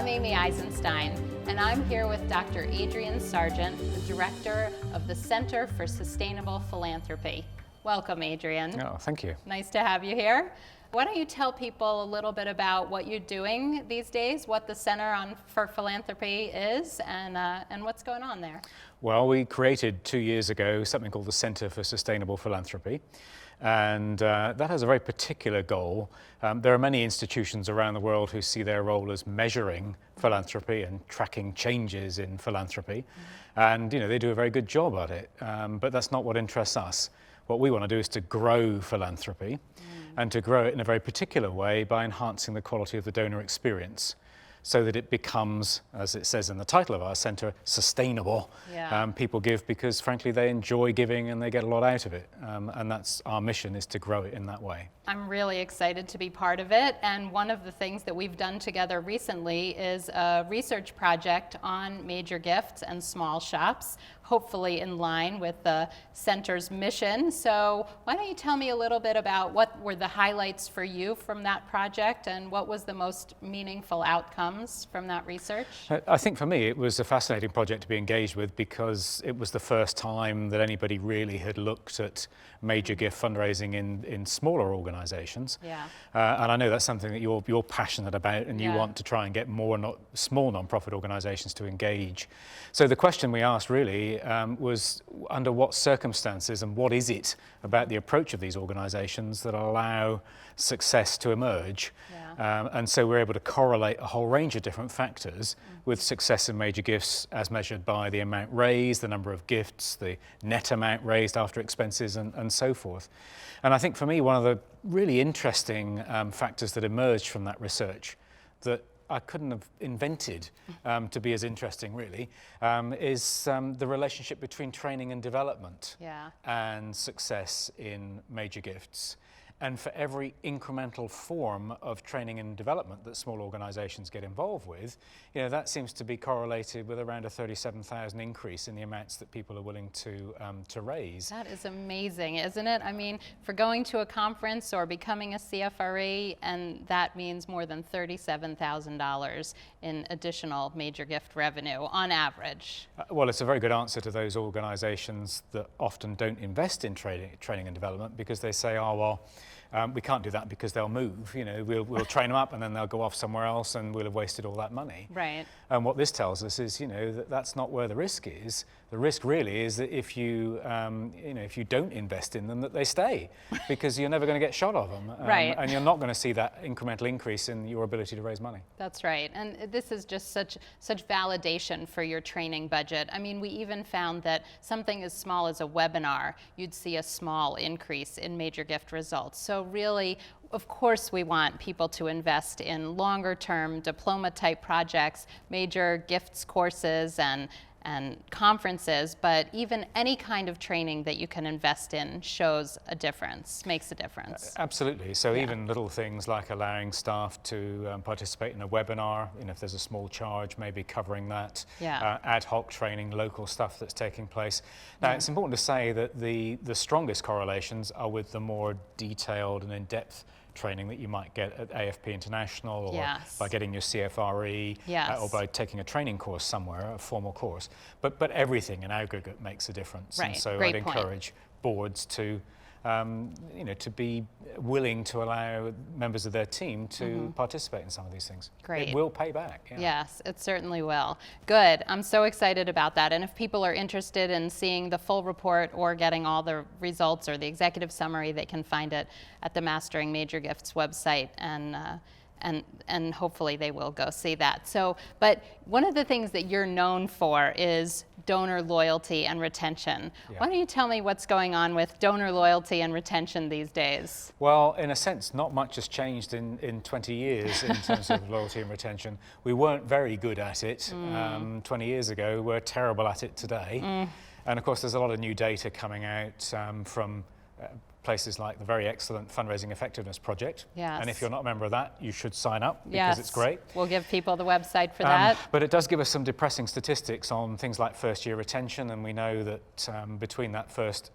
I'm Amy Eisenstein, and I'm here with Dr. Adrian Sargeant, the Director of the Center for Sustainable Philanthropy. Welcome, Adrian. Oh, thank you. Nice to have you here. Why don't you tell people a little bit about what you're doing these days, what the Center for Philanthropy is, and what's going on there? Well, we created 2 years ago something called the Center for Sustainable Philanthropy, and that has a very particular goal. There are many institutions around the world who see their role as measuring philanthropy and tracking changes in philanthropy, and they do a very good job at it, but that's not what interests us. What we want to do is to grow philanthropy, and to grow it in a very particular way by enhancing the quality of the donor experience so that it becomes, as it says in the title of our centre, sustainable. Yeah. People give because, frankly, they enjoy giving and they get a lot out of it. And that's our mission, is to grow it in that way. I'm really excited to be part of it, and one of the things that we've done together recently is a research project on major gifts and small shops, hopefully in line with the center's mission. So why don't you tell me a little bit about what were the highlights for you from that project, and what was the most meaningful outcomes from that research? I think for me it was a fascinating project to be engaged with, because it was the first time that anybody really had looked at major gift fundraising in smaller organisations. Yeah. And I know that's something that you're passionate about, and you Yeah. want to try and get more small non-profit organisations to engage. So the question we asked really was, under what circumstances and what is it about the approach of these organisations that allow success to emerge? Yeah. And so we're able to correlate a whole range of different factors with success in major gifts as measured by the amount raised, the number of gifts, the net amount raised after expenses, and so forth. And I think for me, one of the really interesting factors that emerged from that research that I couldn't have invented to be as interesting, really, is the relationship between training and development. Yeah. And success in major gifts. And for every incremental form of training and development that small organisations get involved with, that seems to be correlated with around a 37,000 increase in the amounts that people are willing to raise. That is amazing, isn't it? I mean, for going to a conference or becoming a CFRE, and that means more than $37,000 in additional major gift revenue on average. Well, it's a very good answer to those organisations that often don't invest in training and development, because they say, oh, well, we can't do that because they'll move. We'll train them up and then they'll go off somewhere else, and we'll have wasted all that money. Right. And what this tells us is, that's not where the risk is. The risk really is that if you don't invest in them, that they stay, because you're never going to get shot of them. Right. And you're not going to see that incremental increase in your ability to raise money. That's right. And this is just such validation for your training budget. I mean, we even found that something as small as a webinar, you'd see a small increase in major gift results. So really, of course, we want people to invest in longer-term diploma-type projects, major gifts courses, and conferences, but even any kind of training that you can invest in shows a difference, makes a difference. Absolutely. So even little things like allowing staff to participate in a webinar, if there's a small charge, maybe covering that. Yeah. Ad hoc training, local stuff that's taking place. Now, it's important to say that the strongest correlations are with the more detailed and in-depth training that you might get at AFP International, or by getting your CFRE, or by taking a training course somewhere, a formal course. But everything in aggregate makes a difference. Right. And so Great I'd encourage boards to to be willing to allow members of their team to participate in some of these things. Great. It will pay back. Yeah. Yes, it certainly will. Good. I'm so excited about that. And if people are interested in seeing the full report or getting all the results or the executive summary, they can find it at the Mastering Major Gifts website, and hopefully they will go see that. So, but one of the things that you're known for is donor loyalty and retention. Yeah. Why don't you tell me what's going on with donor loyalty and retention these days? Well, in a sense, not much has changed in 20 years in terms of loyalty and retention. We weren't very good at it 20 years ago. We're terrible at it today. And of course, there's a lot of new data coming out from places like the very excellent Fundraising Effectiveness Project. Yes. And if you're not a member of that, you should sign up, because it's great. We'll give people the website for that. But it does give us some depressing statistics on things like first-year retention, and we know that between that first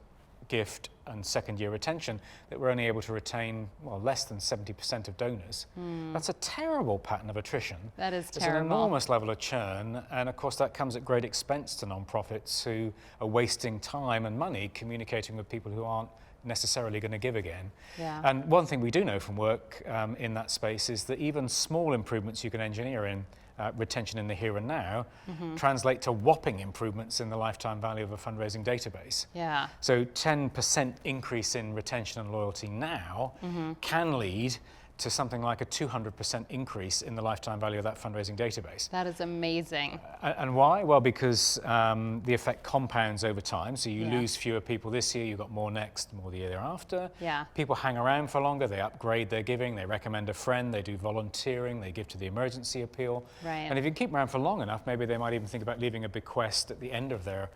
gift and second year retention that we're only able to retain, well, less than 70% of donors. That's a terrible pattern of attrition. That is It's terrible. an enormous level of churn, and of course that comes at great expense to nonprofits who are wasting time and money communicating with people who aren't necessarily going to give again. Yeah. And one thing we do know from work in that space is that even small improvements you can engineer in retention in the here and now translate to whopping improvements in the lifetime value of a fundraising database. Yeah. So 10% increase in retention and loyalty now can lead to something like a 200% increase in the lifetime value of that fundraising database. That is amazing. And why? Well, because the effect compounds over time. So you Yeah. lose fewer people this year, you've got more next, more the year thereafter. Yeah. People hang around for longer, they upgrade their giving, they recommend a friend, they do volunteering, they give to the emergency appeal. Right. And if you keep them around for long enough, maybe they might even think about leaving a bequest at the end of their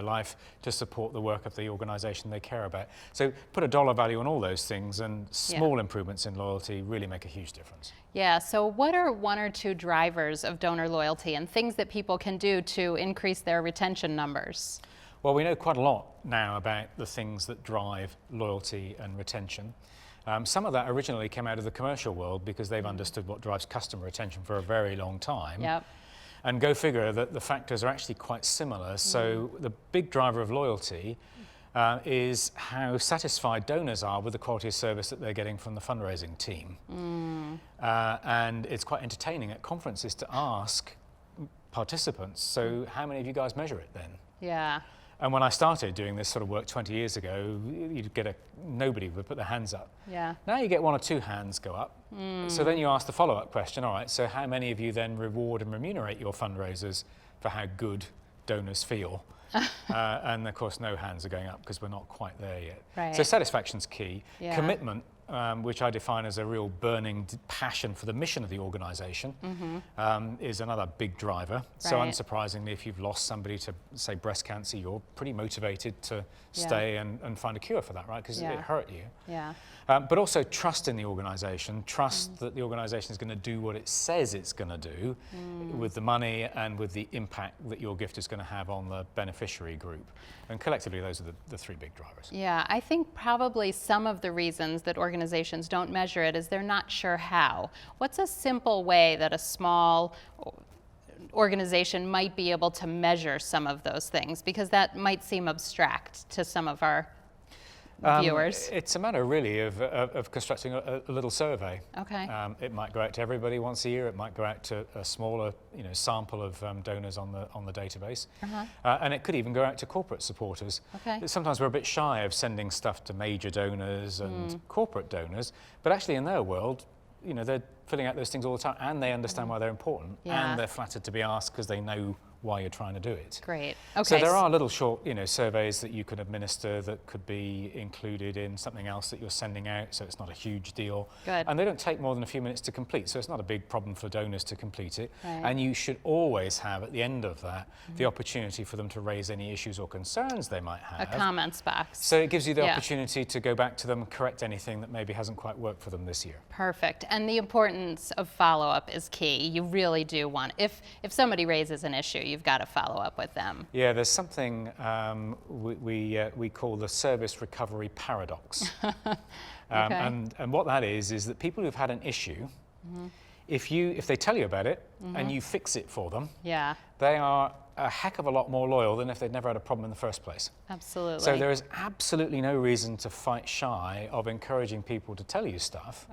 life to support the work of the organisation they care about. So put a dollar value on all those things, and small improvements in loyalty really make a huge difference. Yeah, so what are one or two drivers of donor loyalty and things that people can do to increase their retention numbers? Well, we know quite a lot now about the things that drive loyalty and retention. Some of that originally came out of the commercial world because they've understood what drives customer retention for a very long time. Yep. And go figure that the factors are actually quite similar. So the big driver of loyalty is how satisfied donors are with the quality of service that they're getting from the fundraising team. And it's quite entertaining at conferences to ask participants, so how many of you guys measure it then? Yeah. And when I started doing this sort of work 20 years ago, you'd get nobody would put their hands up. Yeah. Now you get one or two hands go up. So then you ask the follow-up question, all right, so how many of you then reward and remunerate your fundraisers for how good donors feel? And of course, no hands are going up because we're not quite there yet. Right. So satisfaction's key. Yeah. Commitment, which I define as a real burning passion for the mission of the organisation, is another big driver. So Right. unsurprisingly, if you've lost somebody to, say, breast cancer, you're pretty motivated to stay and find a cure for that, right? Because it hurt you. Yeah. But also trust in the organisation, trust that the organisation is going to do what it says it's going to do with the money and with the impact that your gift is going to have on the beneficiary group. And collectively, those are the three big drivers. Yeah, I think probably some of the reasons that organizations don't measure it is they're not sure how. What's a simple way that a small organization might be able to measure some of those things? Because that might seem abstract to some of our viewers. It's a matter really of constructing a little survey. Okay. It might go out to everybody once a year. It might go out to a smaller, sample of donors on the database, and it could even go out to corporate supporters. Okay. Sometimes we're a bit shy of sending stuff to major donors and corporate donors, but actually in their world, they're filling out those things all the time, and they understand why they're important, Yeah. and they're flattered to be asked because they know why you're trying to do it. Great. Okay. So there are little short, surveys that you can administer that could be included in something else that you're sending out, so it's not a huge deal. Good. And they don't take more than a few minutes to complete, so it's not a big problem for donors to complete it. Right. And you should always have, at the end of that, the opportunity for them to raise any issues or concerns they might A have. comments box. So it gives you the Yeah. opportunity to go back to them, correct anything that maybe hasn't quite worked for them this year. Perfect. And the importance of follow-up is key. You really do want, if somebody raises an issue, you've got to follow up with them. Yeah, there's something we call the service recovery paradox. And what that is that people who've had an issue, if they tell you about it and you fix it for them, Yeah, they are a heck of a lot more loyal than if they'd never had a problem in the first place. absolutely. So there is absolutely no reason to fight shy of encouraging people to tell you stuff,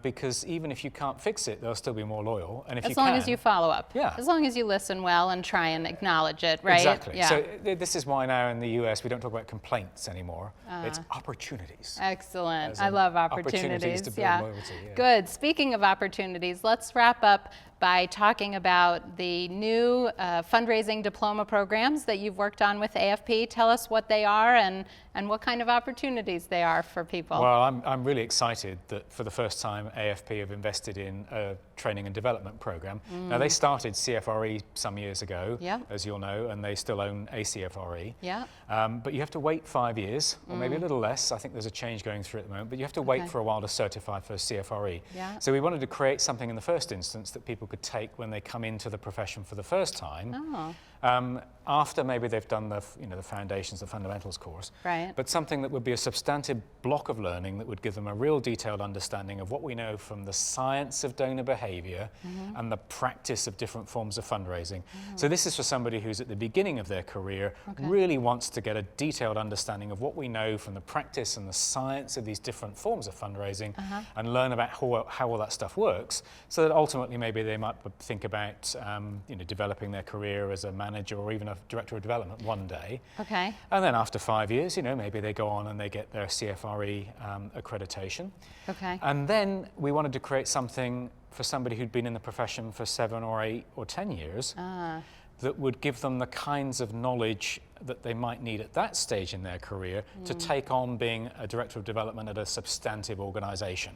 because even if you can't fix it, they'll still be more loyal. And if as long as you follow up. Yeah. As long as you listen well and try and acknowledge it, right? Exactly. Yeah. So this is why now in the US we don't talk about complaints anymore. It's opportunities. Excellent. As I in love opportunities opportunities. to build Yeah. loyalty, yeah. Good. Speaking of opportunities, let's wrap up by talking about the new fundraising diploma programs that you've worked on with AFP. Tell us what they are and what kind of opportunities they are for people. Well, I'm really excited that for the first time AFP have invested in a training and development program. Now they started CFRE some years ago, Yeah. as you'll know, and they still own ACFRE. Yeah. But you have to wait 5 years, or maybe a little less. I think there's a change going through at the moment, but you have to wait Okay. for a while to certify for CFRE. Yeah. So we wanted to create something in the first instance that people could take when they come into the profession for the first time. Oh. After maybe they've done the, the foundations, the fundamentals course. Right. But something that would be a substantive block of learning that would give them a real detailed understanding of what we know from the science of donor behavior and the practice of different forms of fundraising. So this is for somebody who's at the beginning of their career, really wants to get a detailed understanding of what we know from the practice and the science of these different forms of fundraising and learn about how all that stuff works, so that ultimately maybe they might think about developing their career as a manager or even a director of development one day. Okay. And then after 5 years, maybe they go on and they get their CFRE accreditation. Okay. And then we wanted to create something for somebody who'd been in the profession for 7 or 8 or 10 years that would give them the kinds of knowledge that they might need at that stage in their career to take on being a director of development at a substantive organization.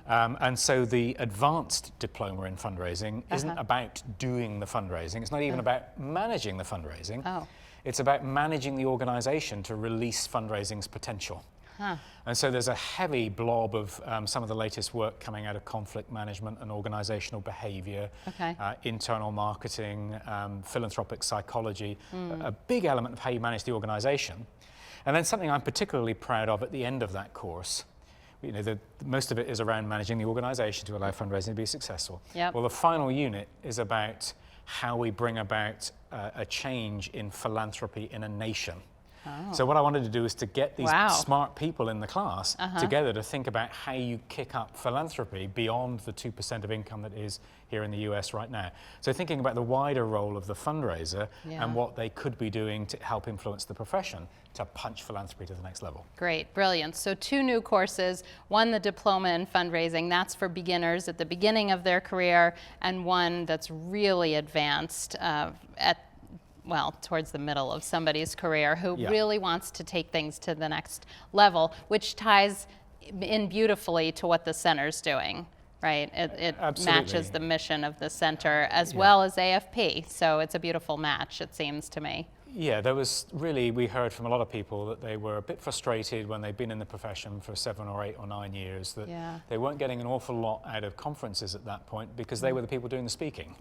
And so the advanced diploma in fundraising isn't about doing the fundraising. It's not even about managing the fundraising. It's about managing the organization to release fundraising's potential. And so there's a heavy blob of some of the latest work coming out of conflict management and organizational behavior, internal marketing, philanthropic psychology, a big element of how you manage the organization. And then something I'm particularly proud of at the end of that course, most of it is around managing the organization to allow fundraising to be successful. Well, the final unit is about how we bring about a change in philanthropy in a nation. So what I wanted to do is to get these smart people in the class together to think about how you kick up philanthropy beyond the 2% of income that is here in the US right now. So thinking about the wider role of the fundraiser and what they could be doing to help influence the profession to punch philanthropy to the next level. Great, brilliant. So 2 new courses, one the Diploma in Fundraising, that's for beginners at the beginning of their career, and one that's really advanced towards the middle of somebody's career who really wants to take things to the next level, which ties in beautifully to what the center's doing, right? It matches the mission of the center as well as AFP, so it's a beautiful match, it seems to me. Yeah, we heard from a lot of people that they were a bit frustrated when they'd been in the profession for 7 or 8 or 9 years, that they weren't getting an awful lot out of conferences at that point because they were the people doing the speaking.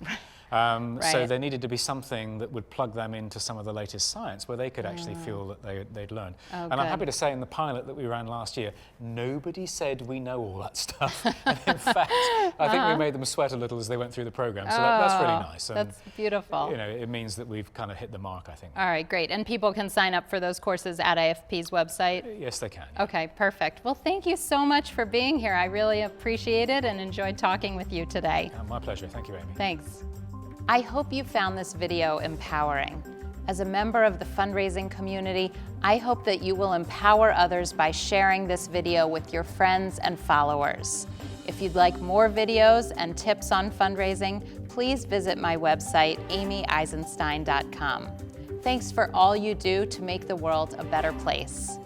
So there needed to be something that would plug them into some of the latest science where they could actually feel that they'd learned. And I'm happy to say in the pilot that we ran last year, nobody said we know all that stuff. And in fact, I think we made them sweat a little as they went through the program. So that's really nice. And, that's beautiful. It means that we've kind of hit the mark, I think. All right, great. And people can sign up for those courses at AFP's website? Yes, they can. Okay, perfect. Well, thank you so much for being here. I really appreciate it and enjoyed talking with you today. My pleasure. Thank you, Amy. Thanks. I hope you found this video empowering. As a member of the fundraising community, I hope that you will empower others by sharing this video with your friends and followers. If you'd like more videos and tips on fundraising, please visit my website, amyeisenstein.com. Thanks for all you do to make the world a better place.